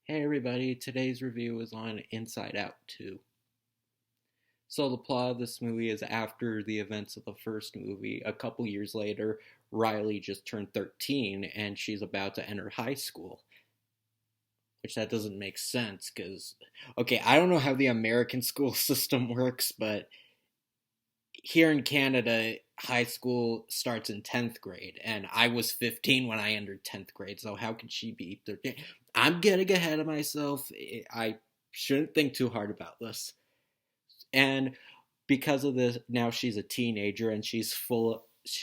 Hey everybody, today's review is on Inside Out 2. So, the plot of this movie is after the events of the first movie, a couple years later, Riley just turned 13 and she's about to enter high school. Which that doesn't make sense because, okay, I don't know how the American school system works, but here in Canada, high school starts in 10th grade, and I was 15 when I entered 10th grade, so how could she be 13? I'm getting ahead of myself. I shouldn't think too hard about this. And because of this, now she's a teenager and she's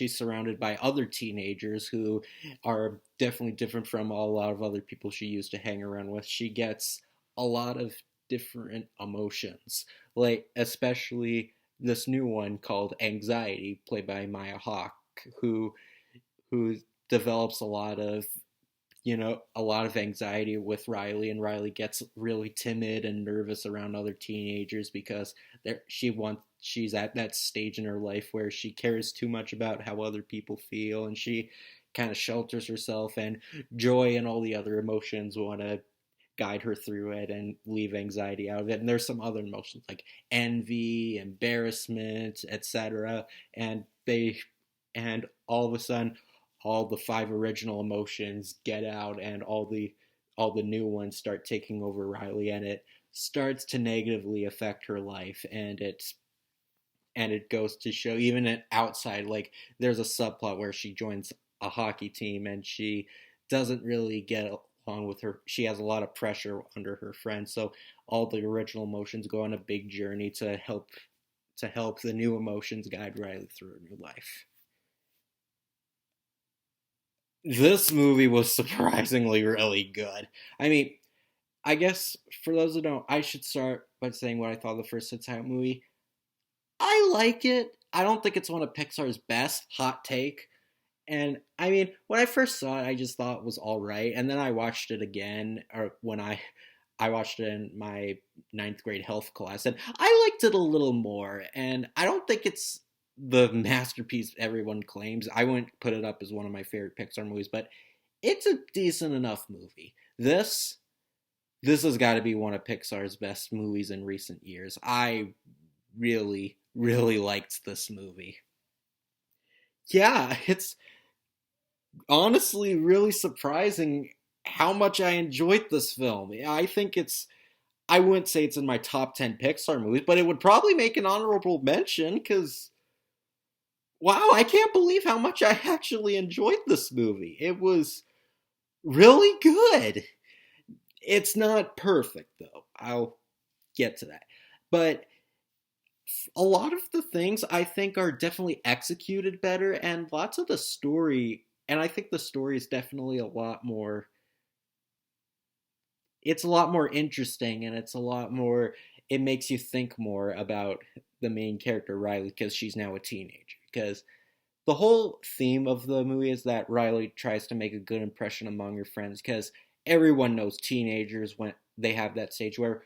surrounded by other teenagers who are definitely different from a lot of other people she used to hang around with. She gets a lot of different emotions, like especially this new one called Anxiety, played by Maya Hawke, who who develops a lot of anxiety with Riley, and Riley gets really timid and nervous around other teenagers because she's at that stage in her life where she cares too much about how other people feel, and she kind of shelters herself, and Joy and all the other emotions want to guide her through it and leave anxiety out of it. And there's some other emotions like envy, embarrassment, etc. And they and all of a sudden all the five original emotions get out, and all the new ones start taking over Riley, and it starts to negatively affect her life. And it goes to show, even at outside, like there's a subplot where she joins a hockey team and she doesn't really get along with her. She has a lot of pressure under her friends, so all the original emotions go on a big journey to help the new emotions guide Riley through her new life. This movie was surprisingly really good. I mean, I guess for those who don't, I should start by saying what I thought of the first Inside Out movie. I like it. I don't think it's one of Pixar's best. Hot take. And I mean, when I first saw it, I just thought it was all right. And then I watched it again, or when I watched it in my ninth grade health class, and I liked it a little more. And I don't think it's the masterpiece everyone claims. I wouldn't put it up as one of my favorite Pixar movies, but it's a decent enough movie. This has got to be one of Pixar's best movies in recent years. I really, really liked this movie. Yeah, it's honestly really surprising how much I enjoyed this film. I think I wouldn't say it's in my top 10 Pixar movies, but it would probably make an honorable mention because, wow, I can't believe how much I actually enjoyed this movie. It was really good. It's not perfect, though. I'll get to that. But a lot of the things I think are definitely executed better, and lots of the story, and I think the story is definitely it's a lot more interesting, and it makes you think more about the main character Riley because she's now a teenager. Because the whole theme of the movie is that Riley tries to make a good impression among her friends because everyone knows teenagers when they have that stage where,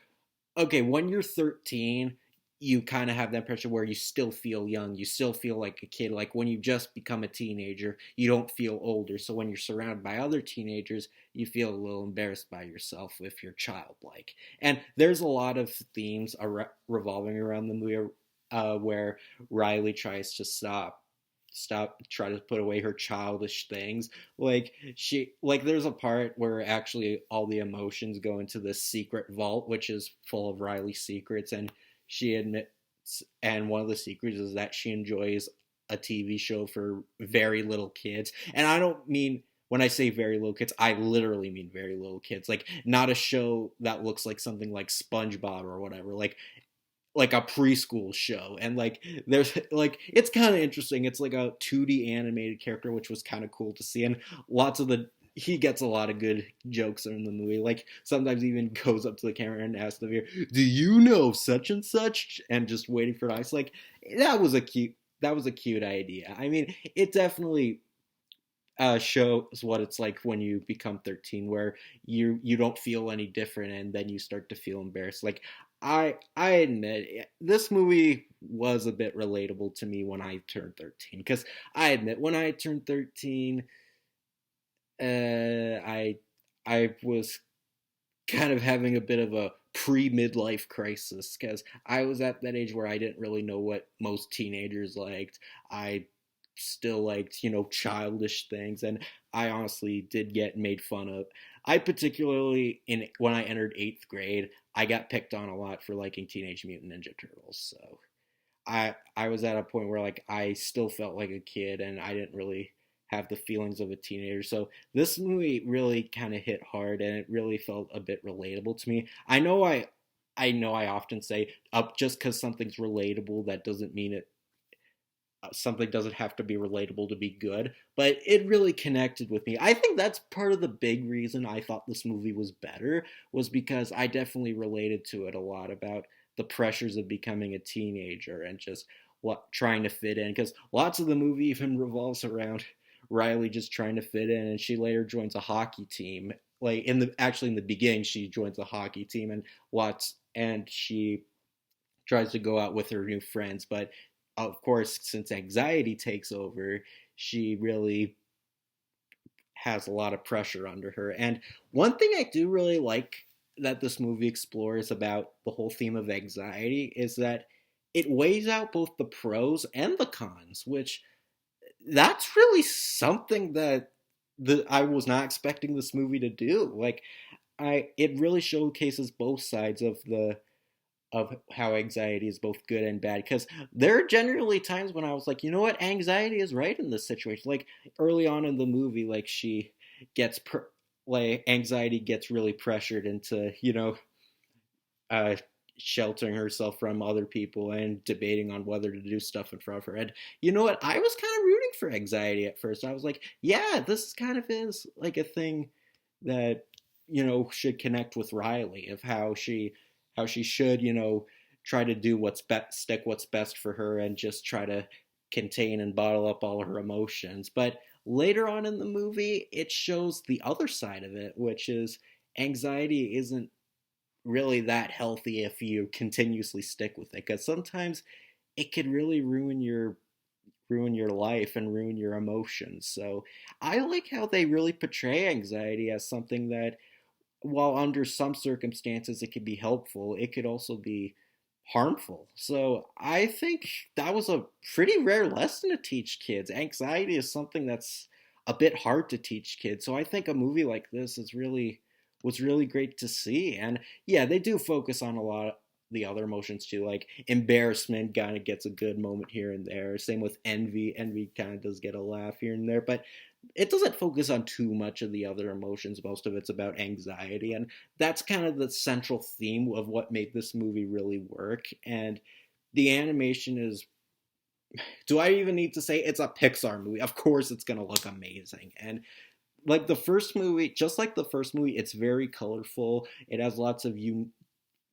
okay, when you're 13, you kind of have that pressure where you still feel young, you still feel like a kid. Like when you just become a teenager, you don't feel older. So when you're surrounded by other teenagers, you feel a little embarrassed by yourself if you're childlike. And there's a lot of themes revolving around the movie, where Riley tries to try to put away her childish things. Like there's a part where actually all the emotions go into this secret vault which is full of Riley's secrets, and she admits, and one of the secrets is that she enjoys a TV show for very little kids. And I don't mean, when I say very little kids, I literally mean very little kids. Like not a show that looks like something like SpongeBob or whatever. Like a preschool show. And like there's like it's kind of interesting. It's like a 2D animated character, which was kind of cool to see. And lots of the he gets a lot of good jokes in the movie. Like sometimes he even goes up to the camera and asks the viewer, "Do you know such and such?" And just waiting for an ice. Like that was a cute idea. I mean, it definitely shows what it's like when you become 13, where you don't feel any different, and then you start to feel embarrassed. Like I admit this movie was a bit relatable to me when I turned 13, because I admit when I turned 13, I was kind of having a bit of a pre-midlife crisis because I was at that age where I didn't really know what most teenagers liked. I still liked, childish things, and I honestly did get made fun of. I particularly in when I entered 8th grade, I got picked on a lot for liking Teenage Mutant Ninja Turtles. So I was at a point where like I still felt like a kid and I didn't really have the feelings of a teenager. So this movie really kind of hit hard and it really felt a bit relatable to me. I know I often say up just cuz something's relatable that doesn't mean it something doesn't have to be relatable to be good, but it really connected with me. I think that's part of the big reason I thought this movie was better was because I definitely related to it a lot about the pressures of becoming a teenager and just what trying to fit in because lots of the movie even revolves around Riley just trying to fit in and she later joins a hockey team. Like in the beginning she joins a hockey team and she tries to go out with her new friends, but of course, since anxiety takes over, she really has a lot of pressure under her. And one thing I do really like that this movie explores about the whole theme of anxiety is that it weighs out both the pros and the cons, which that's really something that I was not expecting this movie to do. Like it really showcases both sides of how anxiety is both good and bad because there are generally times when I was like, you know what, anxiety is right in this situation. Like early on in the movie, like she gets like anxiety gets really pressured into uh, sheltering herself from other people and debating on whether to do stuff in front of her. And you know what, I was kind of rooting for anxiety at first. I was like, yeah, this kind of is like a thing that should connect with Riley of how she should, try to do stick what's best for her and just try to contain and bottle up all her emotions. But later on in the movie, it shows the other side of it, which is anxiety isn't really that healthy if you continuously stick with it because sometimes it could really ruin your life and ruin your emotions. So I like how they really portray anxiety as something that while under some circumstances it could be helpful, it could also be harmful. So I think that was a pretty rare lesson to teach kids. Anxiety is something that's a bit hard to teach kids. So I think a movie like this is really was really great to see. And yeah, they do focus on a lot of the other emotions too, like embarrassment kind of gets a good moment here and there. Same with envy. Envy kind of does get a laugh here and there, but it doesn't focus on too much of the other emotions. Most of it's about anxiety, and that's kind of the central theme of what made this movie really work. And the animation is, do I even need to say it's a Pixar movie? Of course it's going to look amazing. And like the first movie, just like the first movie, it's very colorful. It has lots of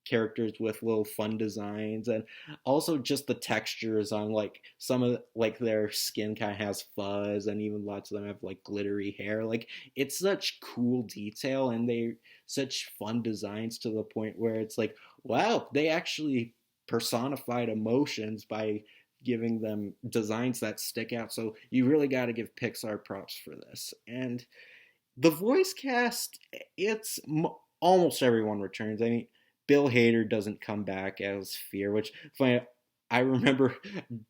characters with little fun designs and also just the textures on like some of like their skin kind of has fuzz and even lots of them have like glittery hair. Like it's such cool detail and they such fun designs to the point where it's like, wow, they actually personified emotions by giving them designs that stick out. So you really got to give Pixar props for this. And the voice cast, it's almost everyone returns. I mean, Bill Hader doesn't come back as Fear, which funny, I remember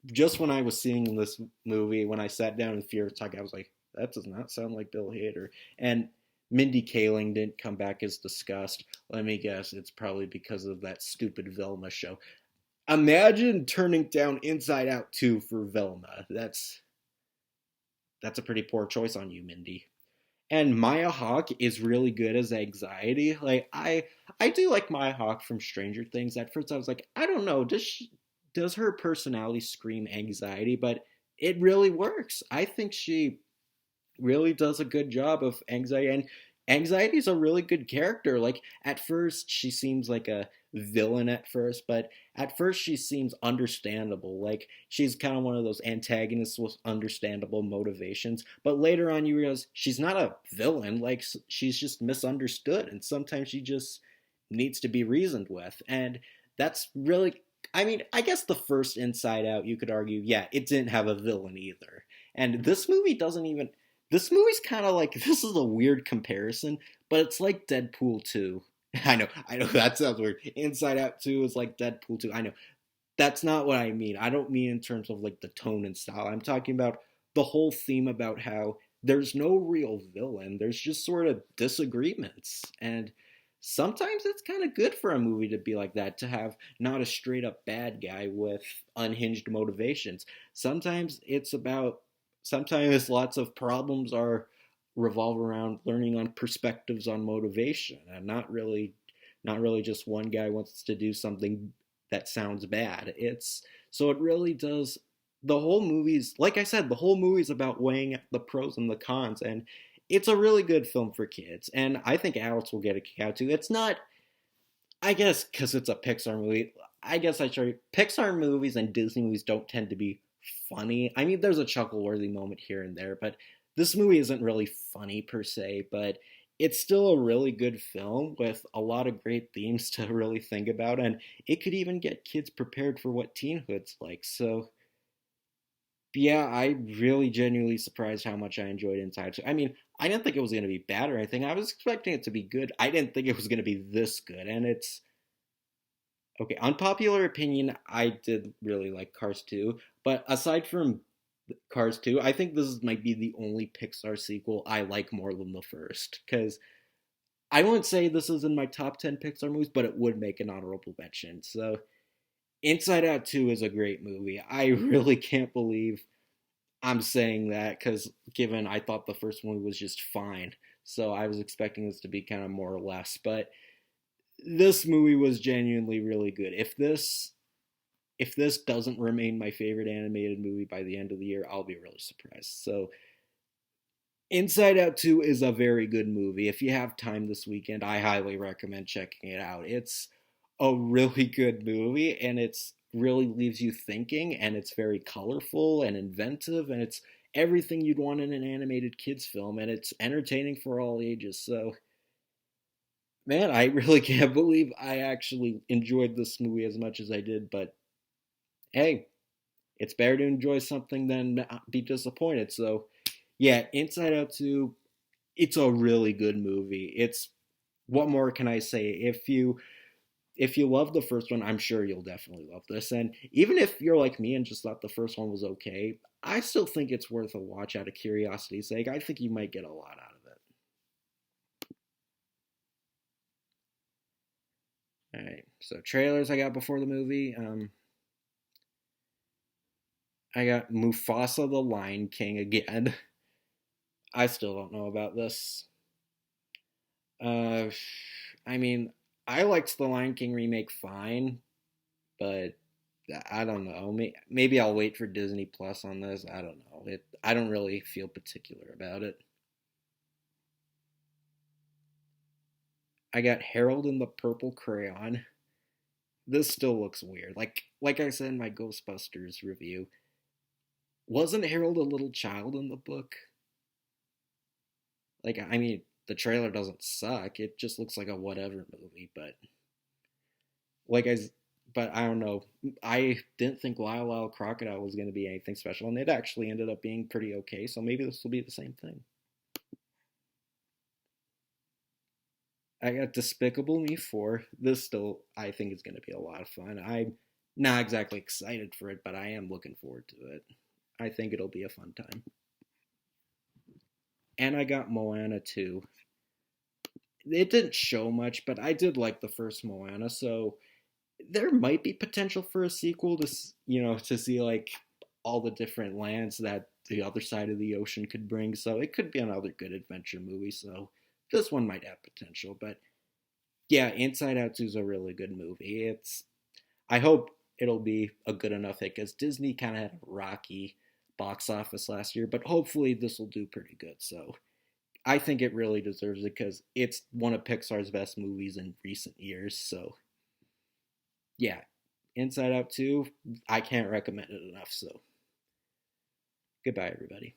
just when I was seeing this movie, when I sat down in Fear talk, I was like, that does not sound like Bill Hader. And Mindy Kaling didn't come back as discussed. Let me guess, it's probably because of that stupid Velma show. Imagine turning down Inside Out 2 for Velma. That's a pretty poor choice on you, Mindy. And Maya Hawke is really good as anxiety. Like I do like Maya Hawke from Stranger Things. At first I was like, I don't know, does her personality scream anxiety? But it really works. I think she really does a good job of anxiety, and anxiety is a really good character. Like at first she seems like a villain at first, but at first she seems understandable. Like she's kind of one of those antagonists with understandable motivations, but later on you realize she's not a villain. Like she's just misunderstood and sometimes she just needs to be reasoned with. And that's really, I mean, I guess the first Inside Out, you could argue, yeah, it didn't have a villain either. And this movie doesn't even, this movie's kind of like, this is a weird comparison, but it's like Deadpool 2. I know that sounds weird. Inside Out 2 is like Deadpool 2. I know. That's not what I mean. I don't mean in terms of like the tone and style. I'm talking about the whole theme about how there's no real villain. There's just sort of disagreements. And sometimes it's kind of good for a movie to be like that, to have not a straight up bad guy with unhinged motivations. Sometimes it's about, sometimes lots of problems are revolve around learning on perspectives on motivation and not really just one guy wants to do something that sounds bad. It's so it really does, the whole movie's, like I said, the whole movie's about weighing the pros and the cons, and it's a really good film for kids, and I think adults will get a kick out too. It's not, I guess, because it's a Pixar movie. I guess I show you Pixar movies and Disney movies don't tend to be funny. I mean, there's a chuckle-worthy moment here and there, but this movie isn't really funny per se. But it's still a really good film with a lot of great themes to really think about, and it could even get kids prepared for what teenhood's like. So yeah, I really genuinely surprised how much I enjoyed Inside. I mean, I didn't think it was going to be bad or anything. I was expecting it to be good. I didn't think it was going to be this good, and it's okay. Unpopular opinion, I did really like Cars 2, but aside from Cars 2, I think might be the only Pixar sequel I like more than the first. Because I won't say this is in my top 10 Pixar movies, but it would make an honorable mention. So, Inside Out 2 is a great movie. I really can't believe I'm saying that because given I thought the first one was just fine. So, I was expecting this to be kind of more or less. But this movie was genuinely really good. If this doesn't remain my favorite animated movie by the end of the year, I'll be really surprised. So, Inside Out 2 is a very good movie. If you have time this weekend, I highly recommend checking it out. It's a really good movie and it's really leaves you thinking, and it's very colorful and inventive, and it's everything you'd want in an animated kids film, and it's entertaining for all ages. So, man, I really can't believe I actually enjoyed this movie as much as I did, but hey, it's better to enjoy something than be disappointed. So, yeah, Inside Out 2, it's a really good movie. It's, what more can I say? If you love the first one, I'm sure you'll definitely love this. And even if you're like me and just thought the first one was okay, I still think it's worth a watch out of curiosity's sake. I think you might get a lot out of it. All right. So trailers I got before the movie. I got Mufasa the Lion King again. I still don't know about this. Uh, I mean, I liked the Lion King remake fine, but I don't know. Maybe I'll wait for Disney Plus on this. I don't know. I don't really feel particular about it. I got Harold and the Purple Crayon. This still looks weird. Like I said in my Ghostbusters review, wasn't Harold a little child in the book? Like, I mean, the trailer doesn't suck. It just looks like a whatever movie. Like I, but I don't know. I didn't think Lyle Lyle Crocodile was going to be anything special, and it actually ended up being pretty okay. So maybe this will be the same thing. I got Despicable Me 4. This still, I think, is going to be a lot of fun. I'm not exactly excited for it, but I am looking forward to it. I think it'll be a fun time. And I got Moana 2. It didn't show much, but I did like the first Moana, so there might be potential for a sequel to to see like all the different lands that the other side of the ocean could bring. So it could be another good adventure movie. So this one might have potential, but yeah, Inside Out 2 is a really good movie. I hope it'll be a good enough hit because Disney kind of had a rocky box office last year, but hopefully this will do pretty good. So I think it really deserves it because it's one of Pixar's best movies in recent years. So yeah, Inside Out 2, I can't recommend it enough. So goodbye, everybody.